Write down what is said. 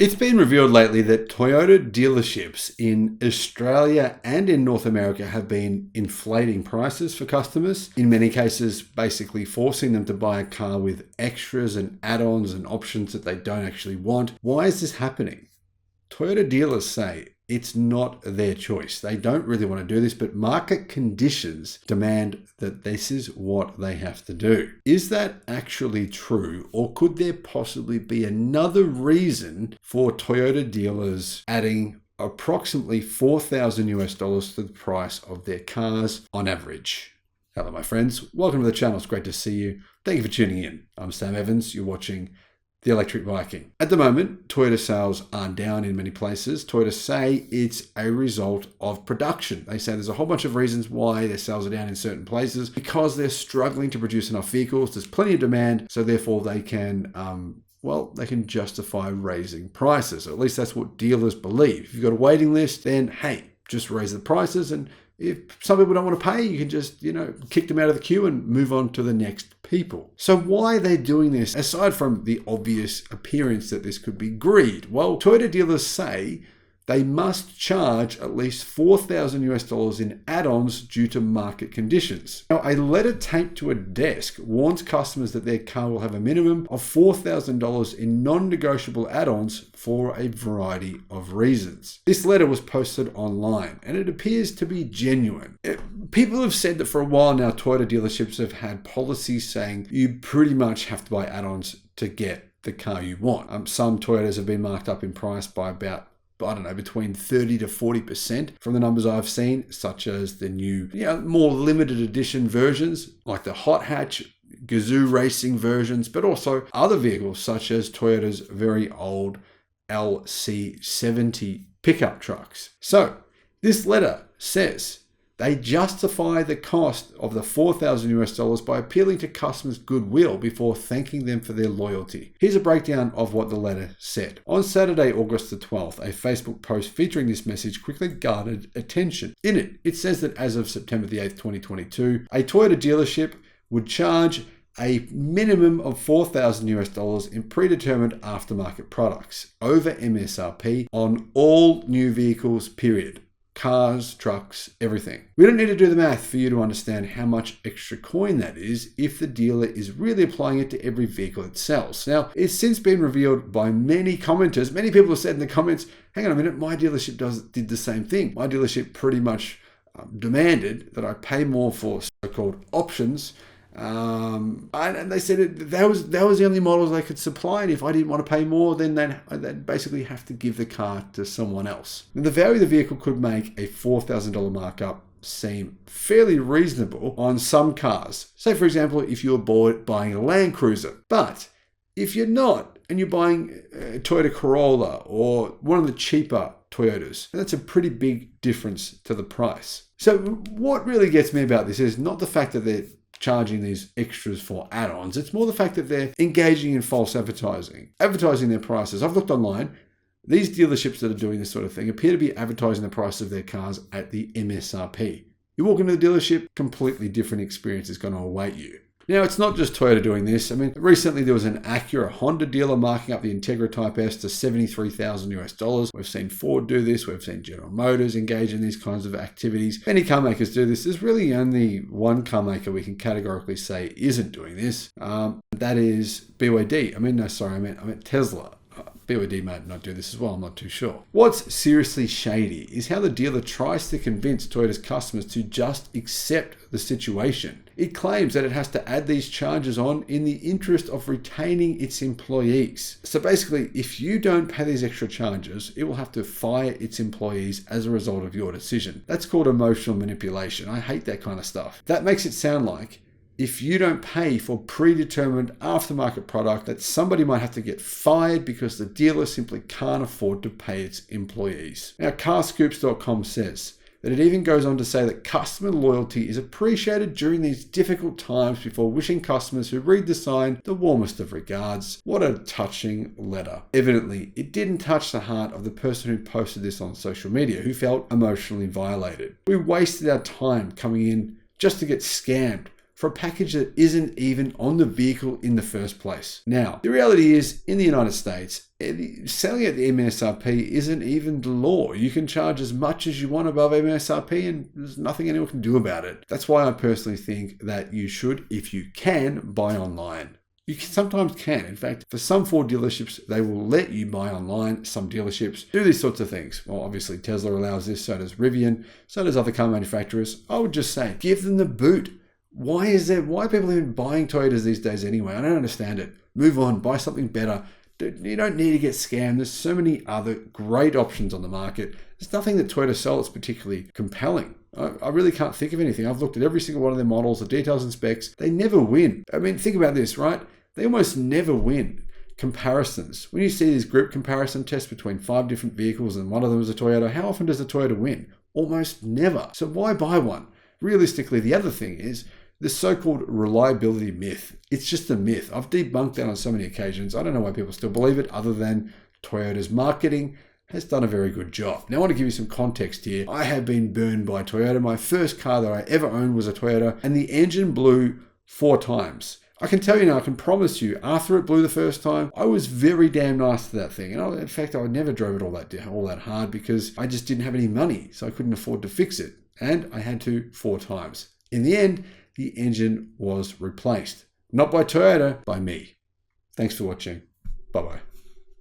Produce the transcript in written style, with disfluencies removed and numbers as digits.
It's been revealed lately that Toyota dealerships in Australia and in North America have been inflating prices for customers, in many cases basically forcing them to buy a car with extras and add-ons and options that they don't actually want. Why is this happening? Toyota dealers say it's not their choice. They don't really want to do this, but market conditions demand that this is what they have to do. Is that actually true, or could there possibly be another reason for Toyota dealers adding approximately $4,000 to the price of their cars on average? Hello, my friends. Welcome to the channel. It's great to see you. Thank you for tuning in. I'm Sam Evans. You're watching the Electric Viking. At the moment, Toyota sales are down in many places. Toyota say it's a result of production. They say there's a whole bunch of reasons why their sales are down in certain places, because they're struggling to produce enough vehicles. There's plenty of demand, so therefore they can they can justify raising prices. Or at least that's what dealers believe. If you've got a waiting list, then hey, just raise the prices, and if some people don't want to pay, you can just, kick them out of the queue and move on to the next people. So why are they doing this? Aside from the obvious appearance that this could be greed, well, Toyota dealers say they must charge at least $4,000 in add-ons due to market conditions. Now, a letter taped to a desk warns customers that their car will have a minimum of $4,000 in non-negotiable add-ons for a variety of reasons. This letter was posted online, and it appears to be genuine. People have said that for a while now, Toyota dealerships have had policies saying you pretty much have to buy add-ons to get the car you want. Some Toyotas have been marked up in price by about between 30 to 40% from the numbers I've seen, such as the new, more limited edition versions like the hot hatch, Gazoo racing versions, but also other vehicles such as Toyota's very old LC70 pickup trucks. So this letter says they justify the cost of the $4,000 by appealing to customers' goodwill before thanking them for their loyalty. Here's a breakdown of what the letter said. On Saturday, August the 12th, a Facebook post featuring this message quickly garnered attention. In it, it says that as of September the 8th, 2022, a Toyota dealership would charge a minimum of $4,000 in predetermined aftermarket products over MSRP on all new vehicles, period. Cars, trucks, everything. We don't need to do the math for you to understand how much extra coin that is if the dealer is really applying it to every vehicle it sells. Now, it's since been revealed by many commenters. Many people have said in the comments, hang on a minute, my dealership did the same thing. My dealership pretty much demanded that I pay more for so-called options. And they said that was the only models they could supply, and if I didn't want to pay more, then they'd basically have to give the car to someone else. And the value of the vehicle could make a $4,000 markup seem fairly reasonable on some cars. Say, for example, if you're buying a Landcruiser. But if you're not, and you're buying a Toyota Corolla or one of the cheaper Toyotas, that's a pretty big difference to the price. So what really gets me about this is not the fact that they're charging these extras for add-ons. It's more the fact that they're engaging in false advertising their prices. I've looked online. These dealerships that are doing this sort of thing appear to be advertising the price of their cars at the MSRP. You walk into the dealership, completely different experience is going to await you. Now, it's not just Toyota doing this. Recently there was an Acura Honda dealer marking up the Integra Type S to $73,000. We've seen Ford do this. We've seen General Motors engage in these kinds of activities. Many car makers do this. There's really only one car maker we can categorically say isn't doing this. That is BYD. I meant Tesla. BYD might not do this as well, I'm not too sure. What's seriously shady is how the dealer tries to convince Toyota's customers to just accept the situation. It claims that it has to add these charges on in the interest of retaining its employees. So basically, if you don't pay these extra charges, it will have to fire its employees as a result of your decision. That's called emotional manipulation. I hate that kind of stuff. That makes it sound like if you don't pay for predetermined aftermarket product, that somebody might have to get fired because the dealer simply can't afford to pay its employees. Now, carscoops.com says that it even goes on to say that customer loyalty is appreciated during these difficult times before wishing customers who read the sign the warmest of regards. What a touching letter. Evidently, it didn't touch the heart of the person who posted this on social media, who felt emotionally violated. We wasted our time coming in just to get scammed for a package that isn't even on the vehicle in the first place. Now, the reality is, in the United States, selling at the MSRP isn't even the law. You can charge as much as you want above MSRP and there's nothing anyone can do about it. That's why I personally think that you should, if you can, buy online. You sometimes can. In fact, for some Ford dealerships, they will let you buy online. Some dealerships do these sorts of things. Well, obviously Tesla allows this, so does Rivian, so does other car manufacturers. I would just say, give them the boot. Why are people even buying Toyotas these days anyway? I don't understand it. Move on, buy something better. You don't need to get scammed. There's so many other great options on the market. There's nothing that Toyota sell that's particularly compelling. I really can't think of anything. I've looked at every single one of their models, the details and specs. They never win. I mean, think about this, right? They almost never win comparisons. When you see these group comparison tests between 5 different vehicles and one of them is a Toyota, how often does the Toyota win? Almost never. So why buy one? Realistically, the other thing is the so-called reliability myth. It's just a myth. I've debunked that on so many occasions. I don't know why people still believe it, other than Toyota's marketing has done a very good job. Now I want to give you some context here. I have been burned by Toyota. My first car that I ever owned was a Toyota, and the engine blew 4 times. I can tell you now, I can promise you, after it blew the first time, I was very damn nice to that thing. And in fact, I never drove it all that hard because I just didn't have any money, so I couldn't afford to fix it. And I had to 4 times. In the end, the engine was replaced. Not by Toyota, by me. Thanks for watching. Bye-bye.